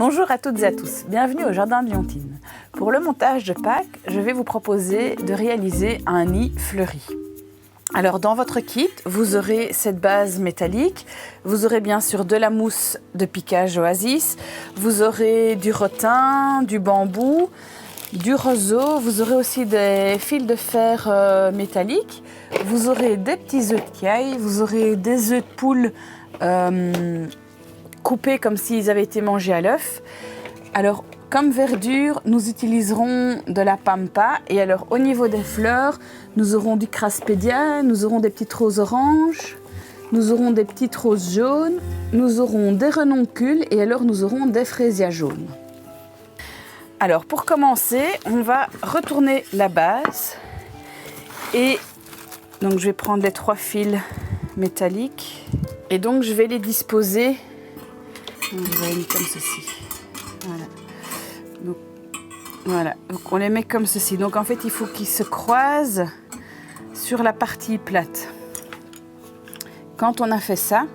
Bonjour à toutes et à tous, bienvenue au Jardin de Leontine. Pour le montage de Pâques, je vais vous proposer de réaliser un nid fleuri. Alors dans votre kit, vous aurez cette base métallique, vous aurez bien sûr de la mousse de piquage Oasis, vous aurez du rotin, du bambou, du roseau, vous aurez aussi des fils de fer métalliques, vous aurez des petits œufs de caille, vous aurez des œufs de poule coupés comme s'ils avaient été mangés à l'œuf. Alors comme verdure, nous utiliserons de la pampa et alors au niveau des fleurs, nous aurons du craspédia, nous aurons des petites roses oranges, nous aurons des petites roses jaunes, nous aurons des renoncules et alors nous aurons des fraisias jaunes. Alors pour commencer, on va retourner la base et donc je vais prendre les 3 fils métalliques et donc je vais les disposer, on les a mis comme ceci. Voilà, donc on les met comme ceci. Donc en fait il faut qu'ils se croisent sur la partie plate. Quand on a fait ça,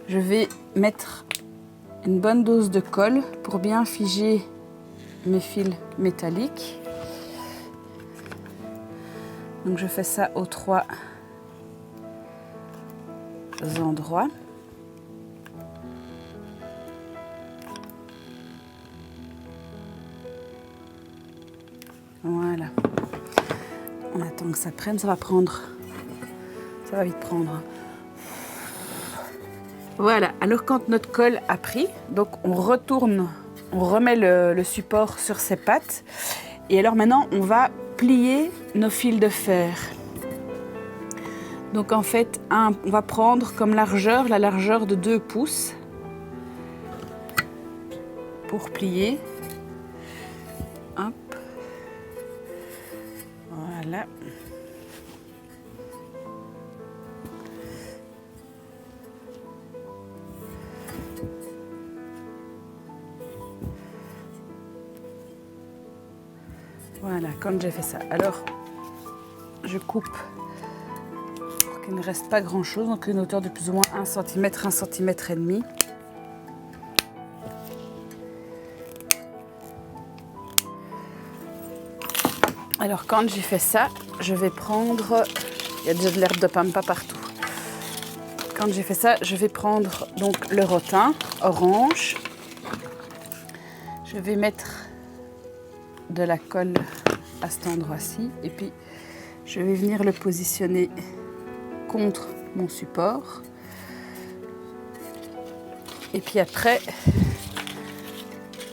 je vais mettre une bonne dose de colle pour bien figer mes fils métalliques. Donc je fais ça aux 3 endroits. Voilà. On attend que ça prenne, ça va vite prendre. Voilà, alors quand notre colle a pris, donc on remet le support sur ses pattes. Et alors maintenant, on va plier nos fils de fer. Donc en fait, on va prendre comme largeur, la largeur de 2 pouces pour plier. Hop. Voilà. Voilà, quand j'ai fait ça, alors je coupe pour qu'il ne reste pas grand chose, donc une hauteur de plus ou moins 1 cm, 1 cm et demi. Alors quand j'ai fait ça, je vais prendre, il y a déjà de l'herbe de pampa partout. Quand j'ai fait ça, je vais prendre donc le rotin orange. Je vais mettre de la colle à cet endroit-ci et puis je vais venir le positionner contre mon support. Et puis après,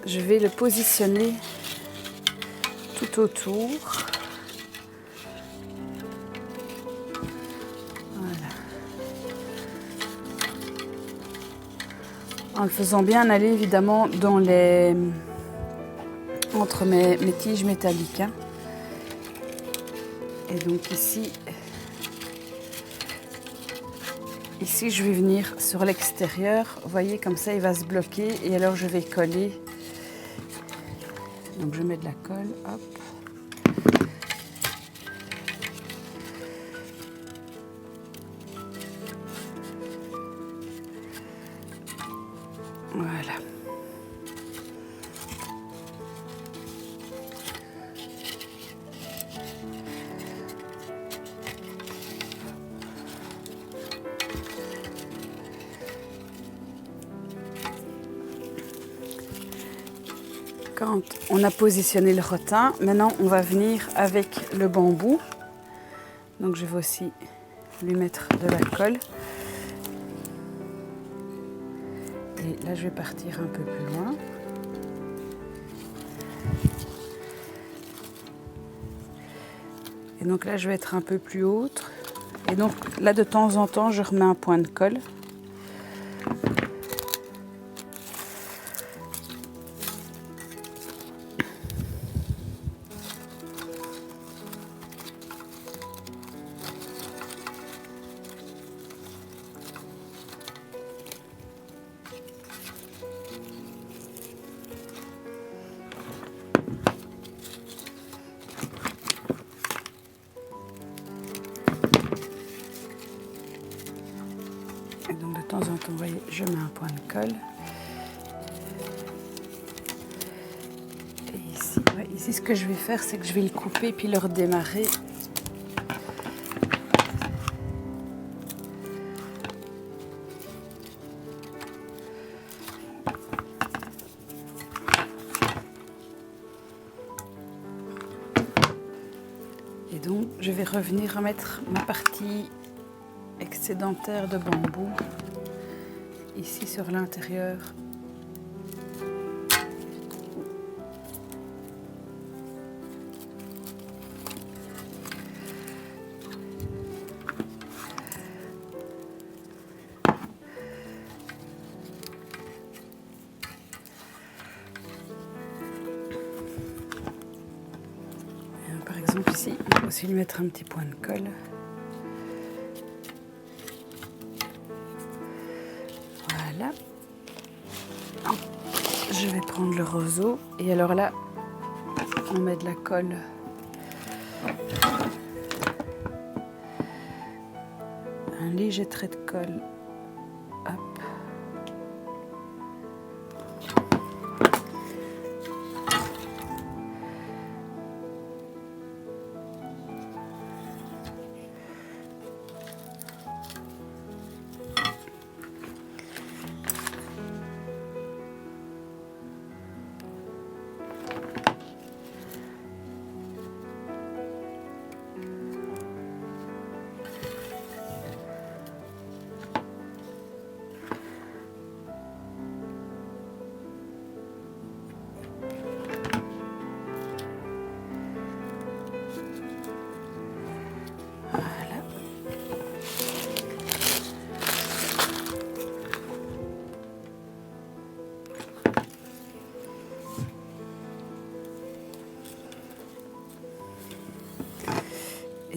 je vais le positionner tout autour. Voilà. En le faisant bien aller évidemment entre mes tiges métalliques. Et donc ici, je vais venir sur l'extérieur. Vous voyez, comme ça, il va se bloquer. Et alors, je vais coller. Donc, je mets de la colle. Hop. Voilà. Quand on a positionné le rotin, maintenant on va venir avec le bambou. Donc je vais aussi lui mettre de la colle. Et là je vais partir un peu plus loin. Et donc là je vais être un peu plus haute. Et donc là de temps en temps je remets un point de colle. Et donc de temps en temps, vous voyez, je mets un point de colle. Ici, ce que je vais faire, c'est que je vais le couper puis le redémarrer. Et donc, je vais revenir remettre ma partie excédentaire de bambou ici sur l'intérieur. Par exemple ici, on peut aussi lui mettre un petit point de colle. Voilà. Je vais prendre le roseau et alors là, on met de la colle. Un léger trait de colle. Hop.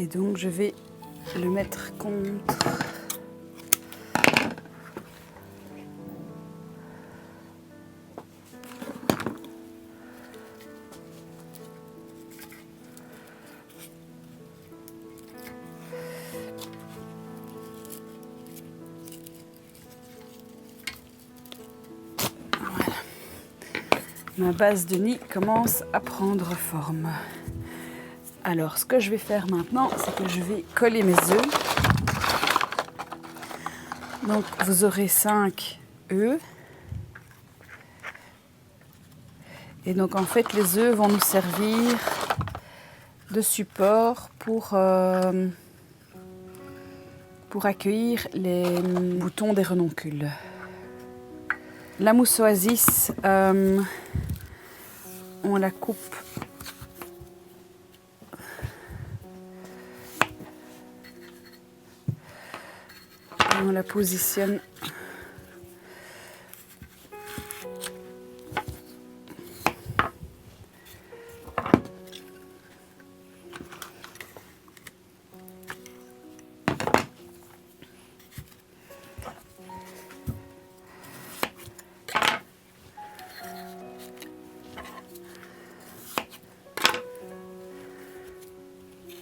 Et donc je vais le mettre contre. Voilà. Ma base de nid commence à prendre forme. Alors, ce que je vais faire maintenant, c'est que je vais coller mes œufs. Donc, vous aurez 5 œufs. Et donc, en fait, les œufs vont nous servir de support pour accueillir les boutons des renoncules. La mousse oasis, on la coupe on la positionne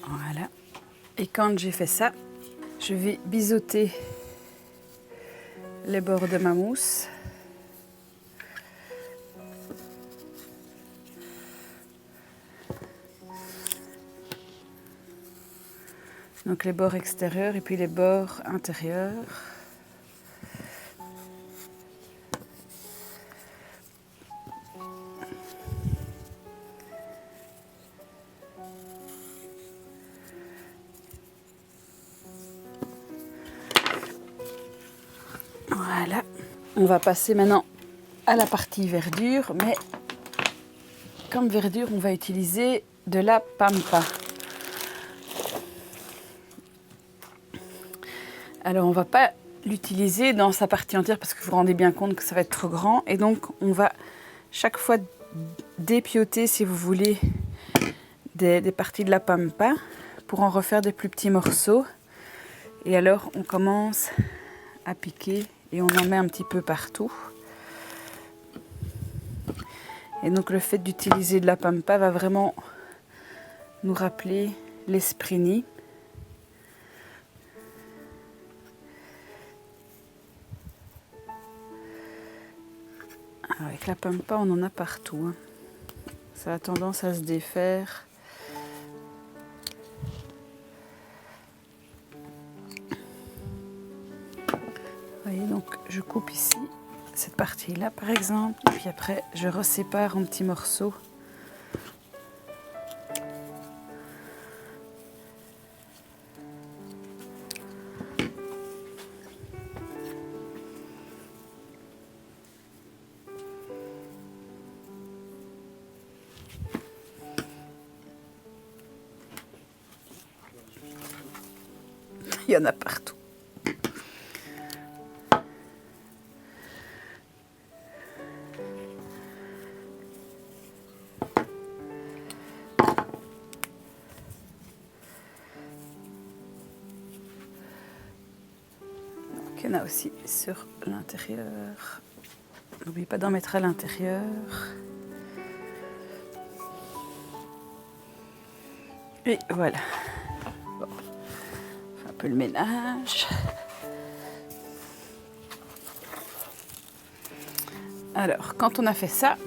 voilà. Et quand j'ai fait ça, je vais biseauter les bords de ma mousse. Donc les bords extérieurs et puis les bords intérieurs. Voilà. On va passer maintenant à la partie verdure, mais comme verdure, on va utiliser de la pampa. Alors, on ne va pas l'utiliser dans sa partie entière parce que vous vous rendez bien compte que ça va être trop grand. Et donc, on va chaque fois dépioter, si vous voulez, des parties de la pampa pour en refaire des plus petits morceaux. Et alors, on commence à piquer et on en met un petit peu partout. Et donc, le fait d'utiliser de la pampa va vraiment nous rappeler l'esprit nid. Avec la pampa, on en a partout. Ça a tendance à se défaire. Vous voyez, donc je coupe ici, cette partie-là par exemple, et puis après je resépare en petits morceaux. Il y en a partout. Donc, il y en a aussi sur l'intérieur. N'oubliez pas d'en mettre à l'intérieur. Et voilà. Bon. On fait un peu le ménage. Alors, quand on a fait ça,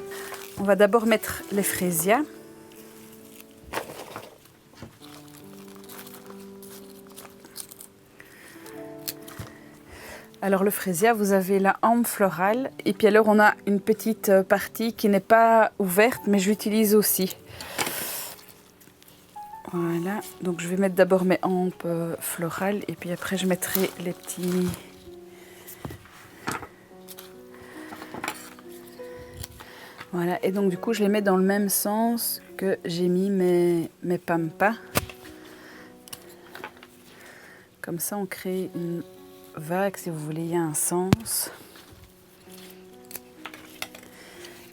on va d'abord mettre les fraisias. Alors le fraisia, vous avez la hampe florale et puis alors on a une petite partie qui n'est pas ouverte mais je l'utilise aussi. Voilà, donc je vais mettre d'abord mes hampes florales et puis après je mettrai les petits... Voilà, et donc du coup je les mets dans le même sens que j'ai mis mes pampas. Comme ça on crée une vague, si vous voulez, il y a un sens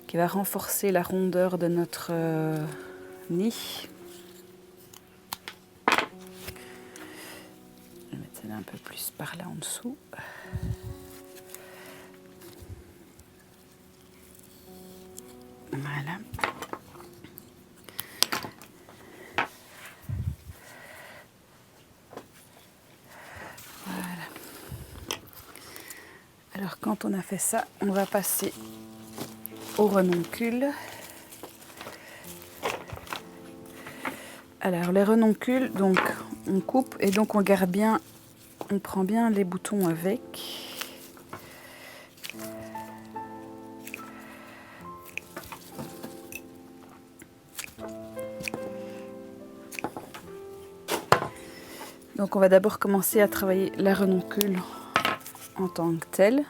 qui va renforcer la rondeur de notre nid. Je vais mettre celle-là un peu plus par là en dessous. Voilà. Alors quand on a fait ça, on va passer au renoncules. Alors les renoncules, donc on coupe et donc on garde bien, on prend bien les boutons avec. Donc on va d'abord commencer à travailler la renoncule en tant que telle.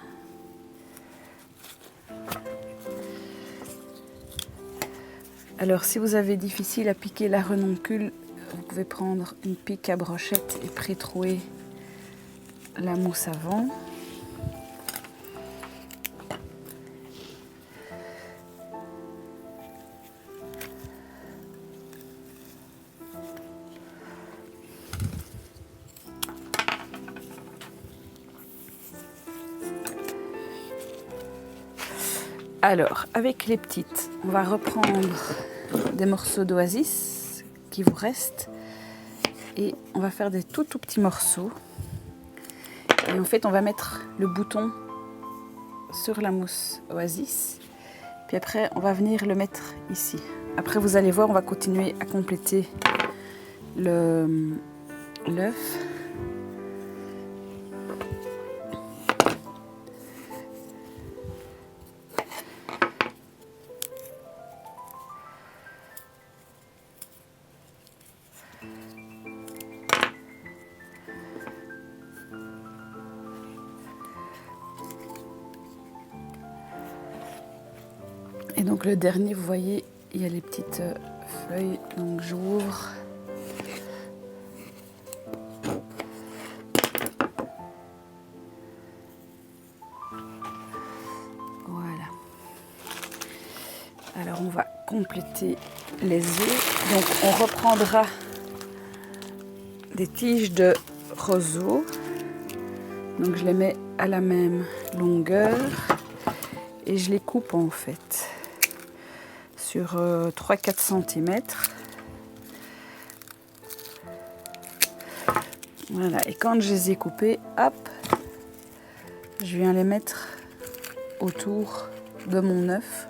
Alors si vous avez difficile à piquer la renoncule, vous pouvez prendre une pique à brochette et pré-trouer la mousse avant. Alors, avec les petites, on va reprendre des morceaux d'oasis qui vous restent et on va faire des tout petits morceaux. Et en fait, on va mettre le bouton sur la mousse oasis. Puis après, on va venir le mettre ici. Après, vous allez voir, on va continuer à compléter l'œuf. Et donc le dernier, vous voyez, il y a les petites feuilles, donc j'ouvre. Voilà. Alors on va compléter les œufs. Donc on reprendra des tiges de roseau. Donc je les mets à la même longueur et je les coupe en fait sur 3-4 cm. Voilà, et quand je les ai coupés, hop, je viens les mettre autour de mon œuf.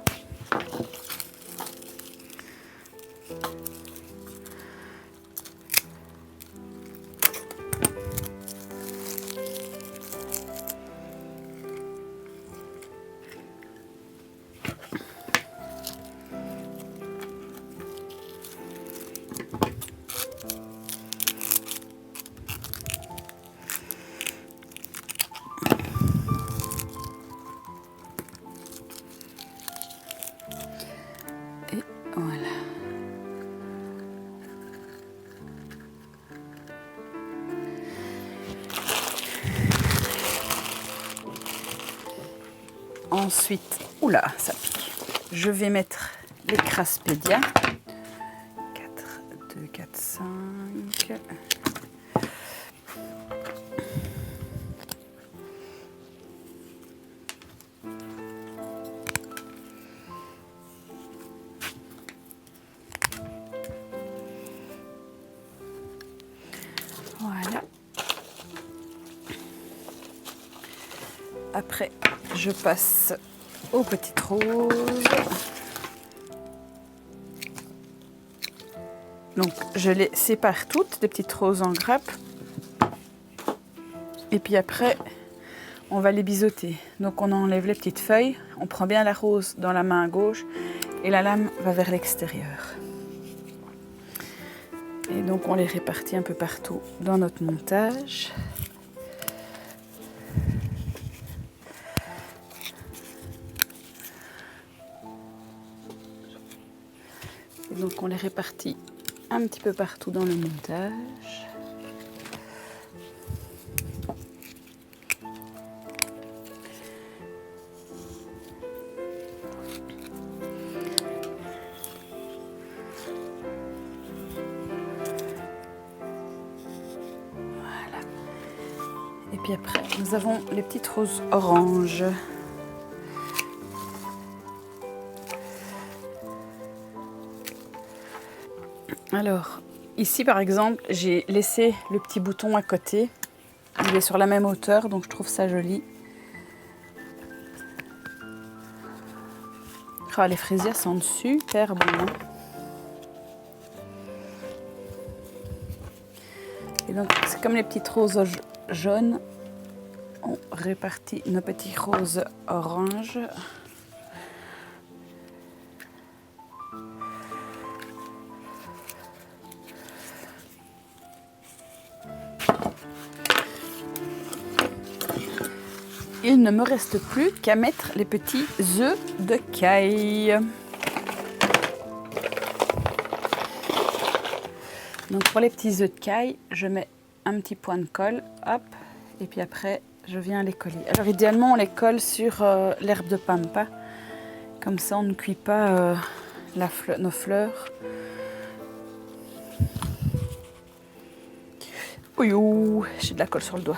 Ensuite, oula, ça pique. Je vais mettre les Craspédia. 4, 2, 4, 5. Voilà. Après, je passe aux petites roses. Donc, je les sépare toutes, des petites roses en grappe. Et puis après, on va les biseauter. Donc, on enlève les petites feuilles. On prend bien la rose dans la main gauche et la lame va vers l'extérieur. Et donc, on les répartit un peu partout dans notre montage. Et donc, on les répartit un petit peu partout dans le montage. Voilà. Et puis après, nous avons les petites roses oranges. Alors, ici par exemple, j'ai laissé le petit bouton à côté. Il est sur la même hauteur, donc je trouve ça joli. Oh, les fraisières sont super bons. Et donc, c'est comme les petites roses jaunes. On répartit nos petites roses oranges. Il ne me reste plus qu'à mettre les petits œufs de caille. Donc pour les petits œufs de caille, je mets un petit point de colle, hop, et puis après je viens les coller. Alors idéalement on les colle sur l'herbe de pampa, comme ça on ne cuit pas nos fleurs. Ouh, j'ai de la colle sur le doigt.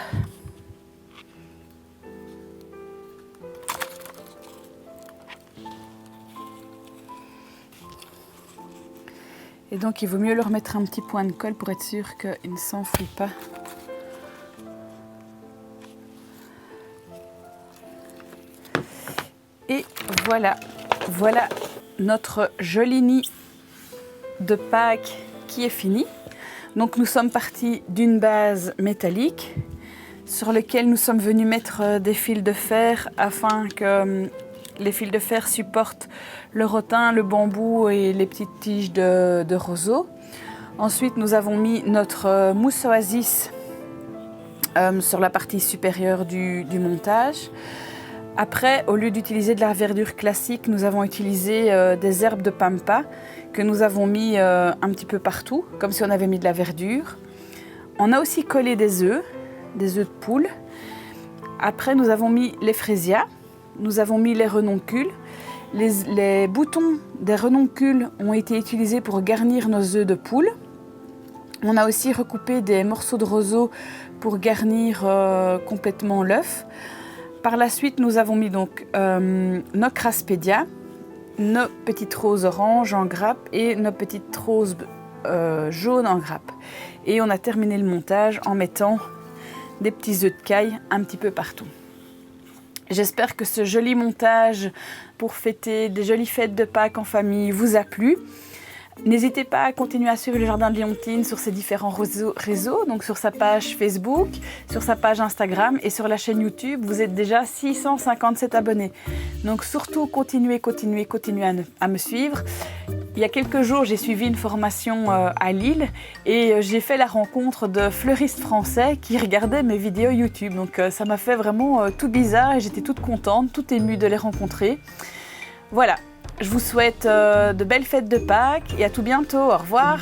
Et donc, il vaut mieux leur mettre un petit point de colle pour être sûr qu'ils ne s'enfuient pas. Et voilà, voilà notre joli nid de Pâques qui est fini. Donc, nous sommes partis d'une base métallique sur laquelle nous sommes venus mettre des fils de fer afin que les fils de fer supportent le rotin, le bambou et les petites tiges de roseau. Ensuite, nous avons mis notre mousse oasis sur la partie supérieure du montage. Après, au lieu d'utiliser de la verdure classique, nous avons utilisé des herbes de pampa que nous avons mis un petit peu partout, comme si on avait mis de la verdure. On a aussi collé des œufs de poule. Après, nous avons mis les fraisias. Nous avons mis les renoncules. Les boutons des renoncules ont été utilisés pour garnir nos œufs de poule. On a aussi recoupé des morceaux de roseau pour garnir complètement l'œuf. Par la suite, nous avons mis donc nos Craspédia, nos petites roses oranges en grappe et nos petites roses jaunes en grappe. Et on a terminé le montage en mettant des petits œufs de caille un petit peu partout. J'espère que ce joli montage pour fêter des jolies fêtes de Pâques en famille vous a plu. N'hésitez pas à continuer à suivre le Jardin de Léontine sur ses différents réseaux, donc sur sa page Facebook, sur sa page Instagram et sur la chaîne YouTube. Vous êtes déjà 657 abonnés. Donc surtout, continuez à me suivre. Il y a quelques jours, j'ai suivi une formation à Lille et j'ai fait la rencontre de fleuristes français qui regardaient mes vidéos YouTube. Donc ça m'a fait vraiment tout bizarre et j'étais toute contente, toute émue de les rencontrer. Voilà. Je vous souhaite de belles fêtes de Pâques et à tout bientôt. Au revoir.